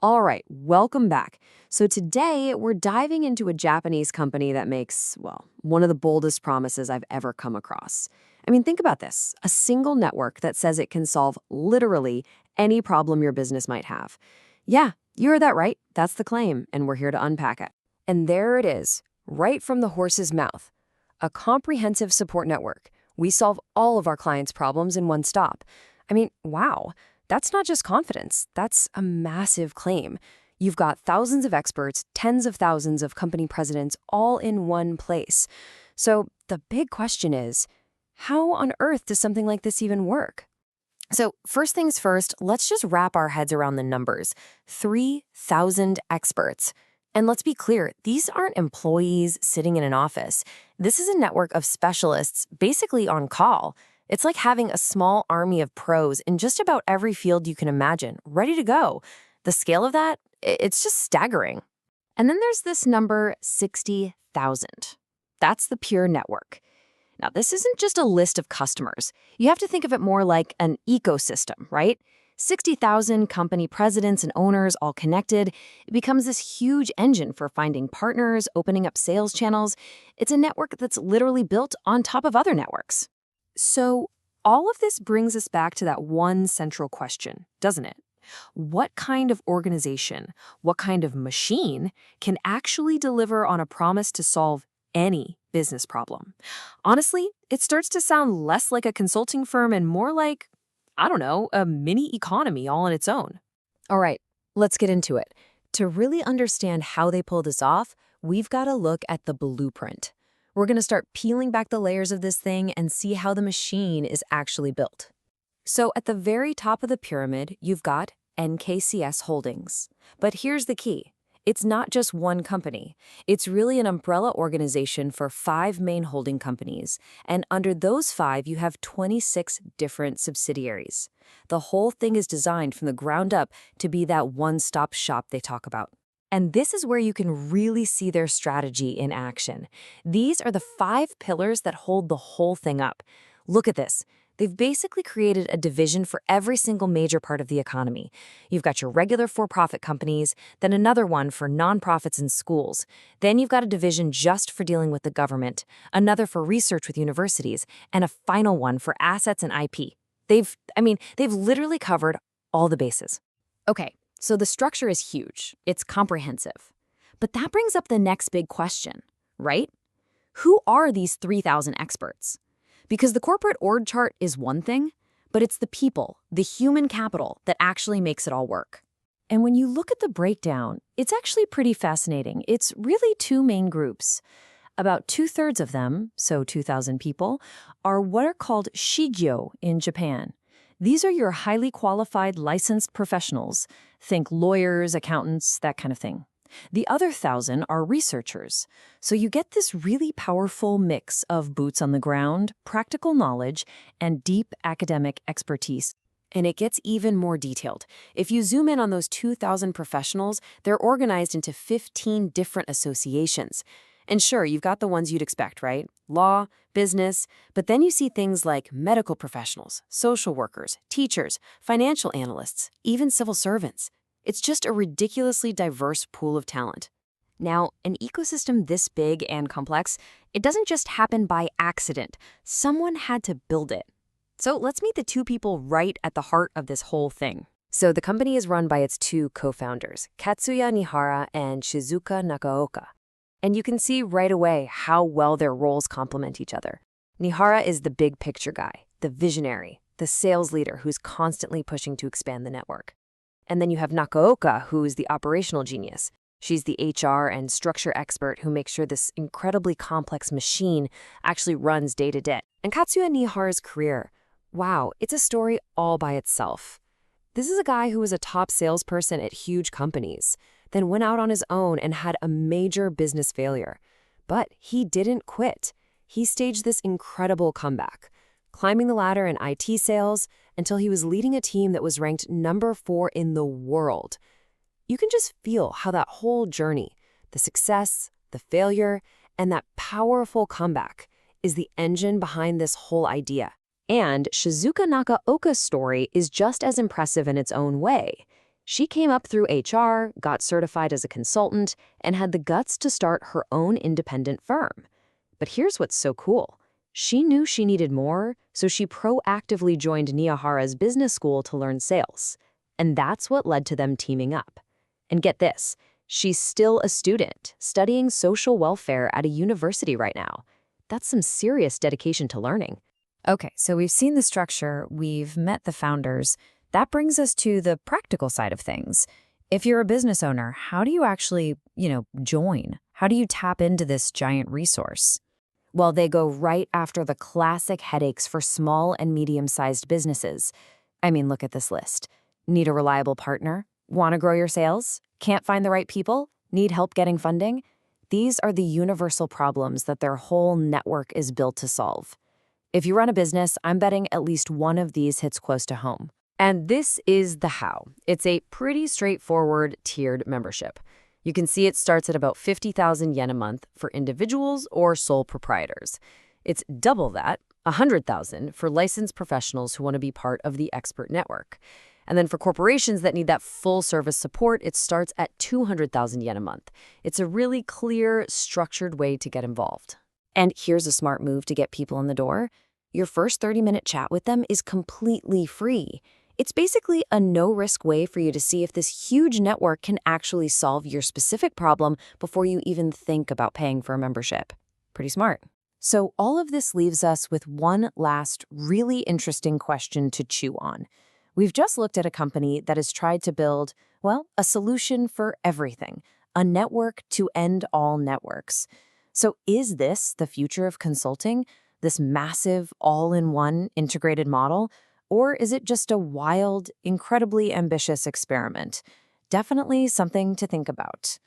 All right, welcome back. So today we're diving into a Japanese company that makes, well, one of the boldest promises I've ever come across. I mean, think about this. A single network that says it can solve literally any problem your business might have. Yeah, you heard that right. That's the claim, and we're here to unpack it. And there it is, right from the horse's mouth. A comprehensive support network. We solve all of our clients' problems in one stop. I mean, wow. That's not just confidence, that's a massive claim. You've got thousands of experts, tens of thousands of company presidents, all in one place. So the big question is, how on earth does something like this even work? So first things first, let's just wrap our heads around the numbers. 3,000 experts. And let's be clear, these aren't employees sitting in an office. This is a network of specialists basically on call. It's like having a small army of pros in just about every field you can imagine, ready to go. The scale of that, it's just staggering. And then there's this number, 60,000. That's the pure network. Now, this isn't just a list of customers. You have to think of it more like an ecosystem, right? 60,000 company presidents and owners all connected. It becomes this huge engine for finding partners, opening up sales channels. It's a network that's literally built on top of other networks. So all of this brings us back to that one central question, doesn't it? What kind of organization, what kind of machine can actually deliver on a promise to solve any business problem? Honestly, it starts to sound less like a consulting firm and more like, I don't know, a mini economy all on its own. All right, let's get into it. To really understand how they pull this off, we've got to look at the blueprint. We're going to start peeling back the layers of this thing and see how the machine is actually built. So at the very top of the pyramid, you've got NKCS Holdings. But here's the key. It's not just one company. It's really an umbrella organization for 5 main holding companies. And under those 5, you have 26 different subsidiaries. The whole thing is designed from the ground up to be that one-stop shop they talk about. And this is where you can really see their strategy in action. These are the 5 pillars that hold the whole thing up. Look at this. They've basically created a division for every single major part of the economy. You've got your regular for-profit companies, then another one for nonprofits and schools. Then you've got a division just for dealing with the government, another for research with universities, and a final one for assets and IP. They've literally covered all the bases. Okay. So the structure is huge. It's comprehensive. But that brings up the next big question, right? Who are these 3,000 experts? Because the corporate org chart is one thing, but it's the people, the human capital, that actually makes it all work. And when you look at the breakdown, it's actually pretty fascinating. It's really 2 main groups. About 2/3 of them, so 2,000 people, are what are called shigyo in Japan. These are your highly qualified licensed professionals. Think lawyers, accountants, that kind of thing. The other 1,000 are researchers. So you get this really powerful mix of boots on the ground, practical knowledge, and deep academic expertise. And it gets even more detailed. If you zoom in on those 2,000 professionals, they're organized into 15 different associations. And sure, you've got the ones you'd expect, right? Law, business, but then you see things like medical professionals, social workers, teachers, financial analysts, even civil servants. It's just a ridiculously diverse pool of talent. Now, an ecosystem this big and complex, it doesn't just happen by accident. Someone had to build it. So let's meet the 2 people right at the heart of this whole thing. So the company is run by its 2 co-founders, Katsuya Nihara and Shizuka Nakaoka. And you can see right away how well their roles complement each other. Nihara is the big picture guy, the visionary, the sales leader who's constantly pushing to expand the network. And then you have Nakaoka, who's the operational genius. She's the HR and structure expert who makes sure this incredibly complex machine actually runs day to day. And Katsuya Nihara's career, wow, it's a story all by itself. This is a guy who was a top salesperson at huge companies, then went out on his own and had a major business failure. But he didn't quit. He staged this incredible comeback, climbing the ladder in IT sales until he was leading a team that was ranked number 4 in the world. You can just feel how that whole journey, the success, the failure, and that powerful comeback is the engine behind this whole idea. And Shizuka Nakaoka's story is just as impressive in its own way. She came up through HR, got certified as a consultant, and had the guts to start her own independent firm. But here's what's so cool. She knew she needed more, so she proactively joined Niyahara's business school to learn sales. And that's what led to them teaming up. And get this, she's still a student, studying social welfare at a university right now. That's some serious dedication to learning. Okay, so we've seen the structure, we've met the founders. That brings us to the practical side of things. If you're a business owner, how do you actually, join? How do you tap into this giant resource? Well, they go right after the classic headaches for small and medium-sized businesses. I mean, look at this list. Need a reliable partner? Want to grow your sales? Can't find the right people? Need help getting funding? These are the universal problems that their whole network is built to solve. If you run a business, I'm betting at least one of these hits close to home. And this is the how. It's a pretty straightforward tiered membership. You can see it starts at about 50,000 yen a month for individuals or sole proprietors. It's double that, 100,000, for licensed professionals who want to be part of the expert network. And then for corporations that need that full service support, it starts at 200,000 yen a month. It's a really clear, structured way to get involved. And here's a smart move to get people in the door. Your first 30-minute chat with them is completely free. It's basically a no-risk way for you to see if this huge network can actually solve your specific problem before you even think about paying for a membership. Pretty smart. So all of this leaves us with one last really interesting question to chew on. We've just looked at a company that has tried to build, a solution for everything, a network to end all networks. So is this the future of consulting, this massive, all-in-one integrated model? Or is it just a wild, incredibly ambitious experiment? Definitely something to think about.